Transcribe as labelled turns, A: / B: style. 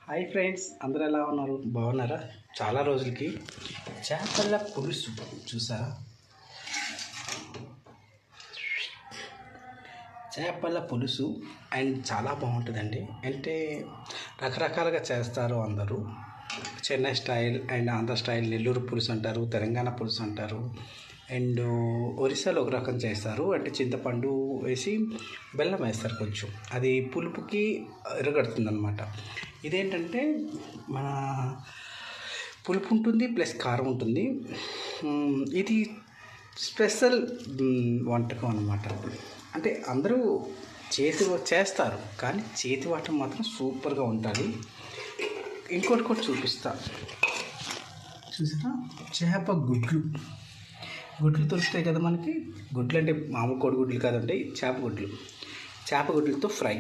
A: Hi friends, అందరూ ఎలా ఉన్నారు? బాగున్నారా? చాలా రోజులకి చేపల పులుసు చూసారా? చేపల పులుసు అండ్ చాలా బాగుంటుందండి. అంటే రకరకాలుగా చేస్తారు అందరూ. Chennai style and Andhra style, Nellore పులుసు అంటారు, తెలంగాణ పులుసు అంటారు, అండ్ ఒరిస్సాలో ఒక రకం చేస్తారు. అంటే చింతపండు వేసి బెల్లం వేస్తారు, కొంచెం అది పులుపుకి ఎరగడుతుంది అనమాట. ఇదేంటంటే మన పులుపు ఉంటుంది ప్లస్ కారం ఉంటుంది. ఇది స్పెషల్ వంటకం అనమాట. అంటే అందరూ చేస్తారు, కానీ చేతి వాటం మాత్రం సూపర్గా ఉంటుంది. ఇంకోటి కూడా చూపిస్తా, చూసారా? చేప గుడ్లు దొరుకుతాయి కదా మనకి. గుడ్లు అంటే మామూలు కోడిగుడ్లు కాదండి, చేప గుడ్లతో ఫ్రై.